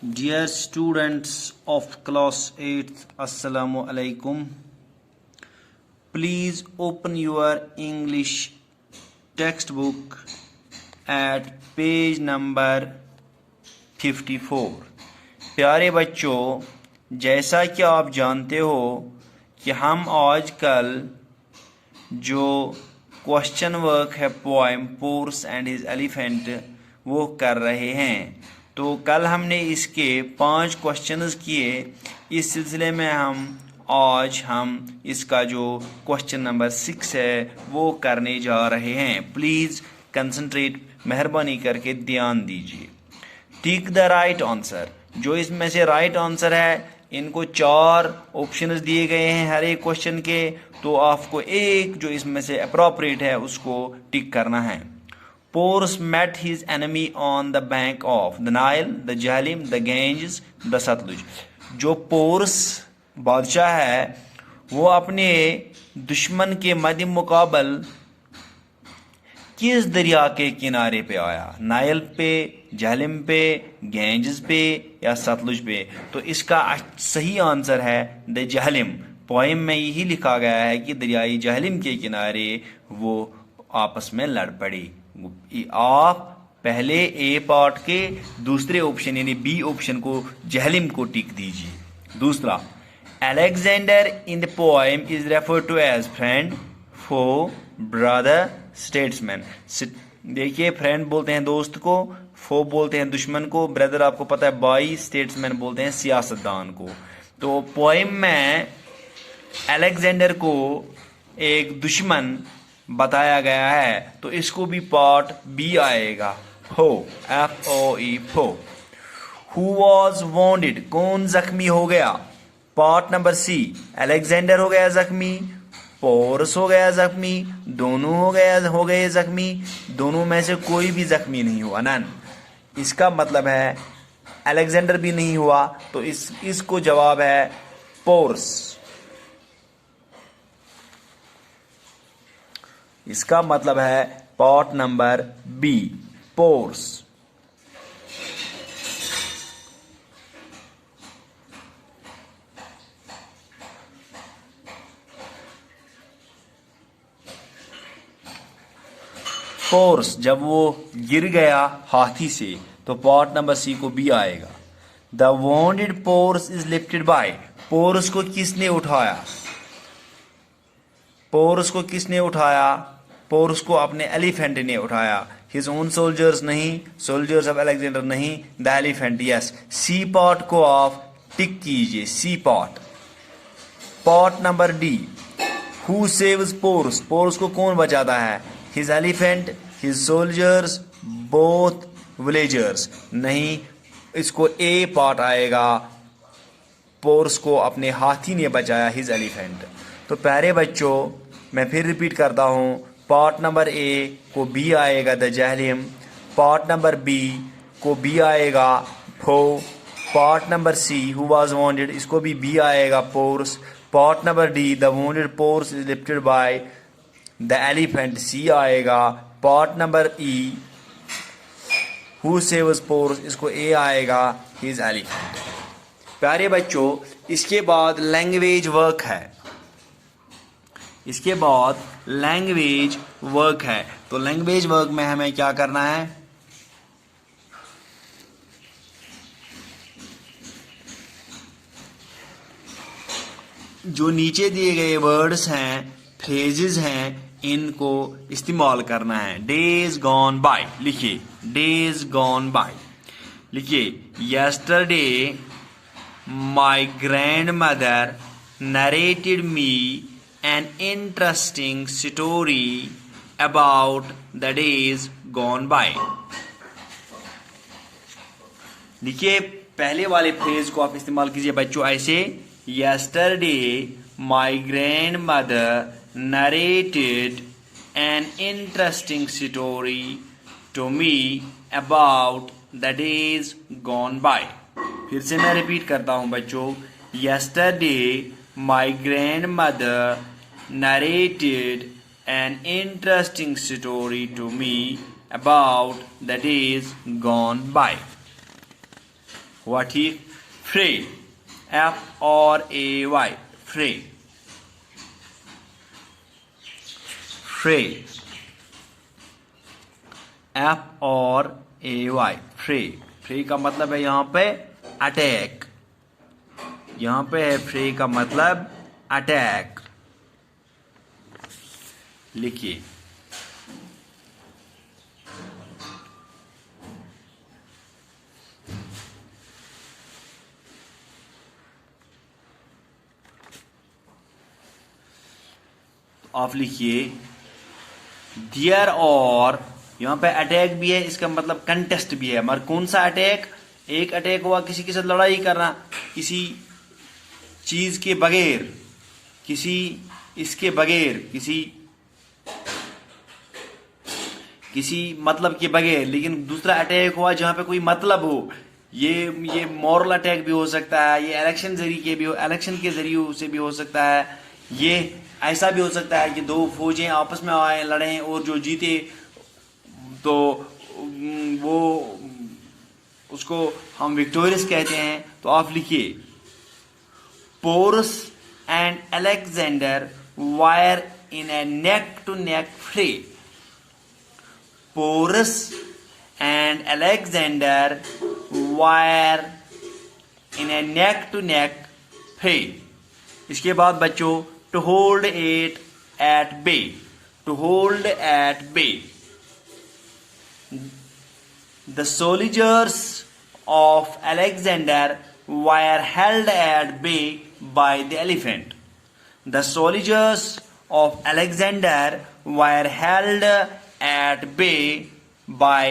Dear students of class 8th, Assalamu alaikum. Please open your English textbook at page number 54. प्यारे बच्चों, जैसा कि आप जानते हो कि हम आजकल जो क्वेश्चन वर्क है poem pores and his elephant वो कर रहे हैं। तो कल हमने इसके 5 क्वेश्चंस किए। इस सिलसिले में आज हम इसका जो क्वेश्चन नंबर 6 है वो करने जा रहे हैं। प्लीज़ कंसंट्रेट, मेहरबानी करके ध्यान दीजिए। Tick the right answer. जो इसमें से राइट आंसर है, इनको 4 ऑप्शंस दिए गए हैं हर एक क्वेश्चन के, तो आपको एक जो इसमें से अप्रोप्रिएट है उसको टिक करना है। Porus met his enemy on the bank of the Nile, the Jahlim, the Ganges, the Satluj. जो पोरस बादशाह है वो अपने दुश्मन के मद्दे मुकाबल किस दरिया के किनारे पे आया? नाइल पे, जहलिम पे, गैंजेस पे या सतलुज पे? तो इसका सही आंसर है द जहलिम। पोएम में यही लिखा गया है कि दरियाई जहलिम के किनारे वो आपस में लड़ पड़ी। आप पहले ए पार्ट के दूसरे ऑप्शन यानी बी ऑप्शन को जहलिम को टिक दीजिए। दूसरा, Alexander in the poem is referred to as friend, foe, brother, statesman. देखिए, फ्रेंड बोलते हैं दोस्त को, फो बोलते हैं दुश्मन को, ब्रदर आपको पता है भाई, स्टेट्समैन बोलते हैं सियासतदान को। तो पोएम में अलेक्जेंडर को एक दुश्मन बताया गया है, तो इसको भी पार्ट बी आएगा, foe, FOE, foe. Who was wounded, कौन जख्मी हो गया? पार्ट नंबर सी, अलेक्जेंडर हो गया जख्मी, पोरस हो गया जख्मी, दोनों हो गए जख्मी, दोनों में से कोई भी जख्मी नहीं हुआ, नन। इसका मतलब है अलेक्जेंडर भी नहीं हुआ, तो इसको जवाब है पोरस। इसका मतलब है part number B, Porus. Porus जब वो गिर गया हाथी से, तो पार्ट नंबर सी को बी आएगा। The wounded Porus is lifted bye, pores को किसने उठाया? पोर्स को किसने उठाया? पोर्स को अपने एलिफेंट ने उठाया। हिज ओन सोल्जर्स नहीं, सोल्जर्स ऑफ अलेक्जेंडर नहीं, the elephant, yes. C part को आप टिक कीजिए, C part. Part number D, who saves Porus, Porus को कौन बचाता है? His elephant, his soldiers, both villagers, नहीं, इसको ए पार्ट आएगा, पोर्स को अपने हाथी ने बचाया, हिज एलिफेंट। तो प्यारे बच्चों, मैं फिर रिपीट करता हूँ, पार्ट नंबर ए को बी आएगा the Jhelum, part number B को बी आएगा foe, part number C who was wounded, इसको भी बी आएगा Porus, part number D the wounded Porus is lifted by the elephant, C आएगा, part number E who saves Porus, इसको A आएगा, his elephant. प्यारे बच्चों, इसके बाद लैंग्वेज वर्क है, इसके बाद लैंग्वेज वर्क है। तो लैंग्वेज वर्क में हमें क्या करना है? जो नीचे दिए गए वर्ड्स हैं, फ्रेजेस हैं, इनको इस्तेमाल करना है। डेज गॉन बाय लिखिए, डेज गॉन बाय लिखिए। Yesterday my grand mother narrated me an interesting story about the days gone by। देखिए, पहले वाले फ्रेज को आप इस्तेमाल कीजिए बच्चों ऐसे, yesterday my grandmother narrated an interesting story to me about the days gone by। फिर से मैं रिपीट करता हूं बच्चों, yesterday my grandmother narrated an interesting story to me about the days gone by। हुआ ठीक। फ्रे, FRAY, फ्रे, फ्रे, FRAY, फ्रे। फ्रे का मतलब है यहां पे अटैक, यहां पे है फ्रे का मतलब अटैक। लिखिए, आप लिखिए देयर, और यहां पे अटैक भी है, इसका मतलब कंटेस्ट भी है, मगर कौन सा अटैक? एक अटैक हुआ किसी के साथ लड़ाई करना, किसी चीज के बगैर, किसी इसके बगैर, किसी मतलब के बगैर। लेकिन दूसरा अटैक हुआ जहां पे कोई मतलब हो, ये मॉरल अटैक भी हो सकता है, ये इलेक्शन के जरिए से भी हो सकता है, ये ऐसा भी हो सकता है कि दो फौजें आपस में आए लड़े और जो जीते तो वो उसको हम विक्टोरियस कहते हैं। तो आप लिखिए Porus and Alexander were in a neck to neck fray. Porus and Alexander were in a neck to neck fray. इसके बाद बच्चों to hold it at bay, to hold at bay, the soldiers of Alexander were held at bay by the elephant. The soldiers of Alexander were held at bay by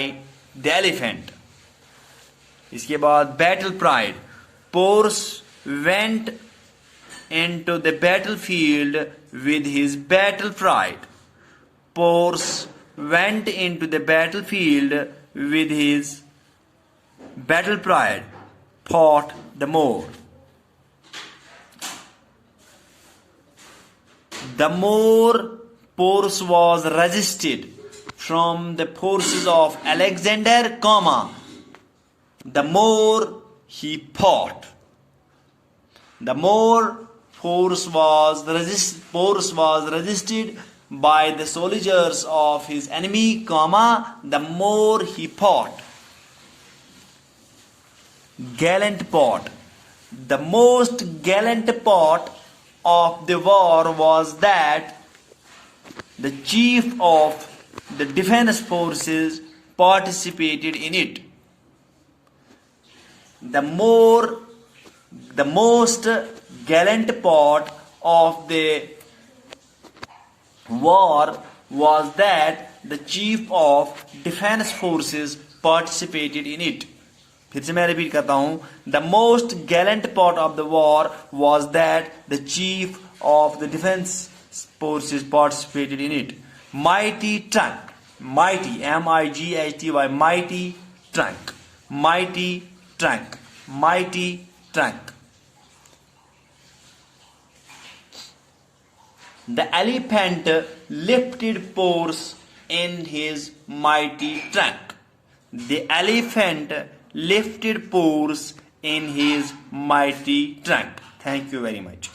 the elephant. इसके बाद battle pride, pores went into the battlefield with his battle pride. Porus went into the battlefield with his battle pride, fought the more. The more Porus was resisted from the forces of Alexander, the more he fought. The more Porus was resisted by the soldiers of his enemy, the more he fought. Gallant part. The most gallant part of the war was that the chief of the defense forces participated in it. The most gallant part of the war was that the chief of defense forces participated in it. फिर से मैं repeat करता हूं, the most gallant part of the war was that the chief of the defense forces participated in it. Mighty trunk, mighty, M-I-G-H-T-Y, mighty trunk, mighty trunk, mighty trunk. The elephant lifted Porus in his mighty trunk. The elephant lifted Porus in his mighty trunk. Thank you very much.